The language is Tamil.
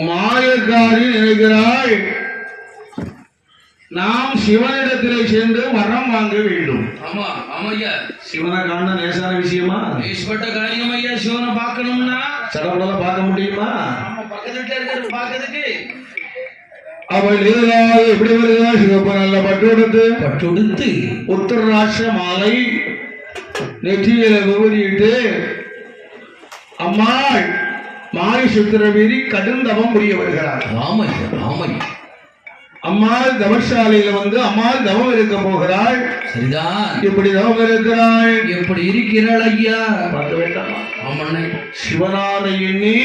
மாயக்காரி நினைக்கிறாள் நாம் சிவனிடத்திலே சென்று வரம் வாங்க வேண்டும். ஆமா ஆமையா, சிவனை காண லேசான விஷயமா? லேசப்பட்ட காரியம் ஐயா. சிவனை பார்க்கணும்னா சடப்படல பார்க்க முடியுமா? பக்கத்து வீட்டுல இருக்கிறது பார்க்கறதுக்கு அவள் எப்படி வருதா? சிவப்பு நல்ல பட்டுடுத்து உத்தரராட்ச மாலை நெற்றியில விபூதிட்டு அம்மாள் மாய் சுத்திரவீரி கடும் தவம் புரிய வருகிறார். ஆமையா ஆமையா. அம்மாள் தவசாலையில வந்து அம்மாள் தவம் இருக்க போகிறாள். சரிதான். எப்படி தவம் இருக்கிறாள்? எப்படி இருக்கிறாள் ஐயா? பார்க்க வேண்டாமா? ஆமண்ணை சிவனாரை எண்ணி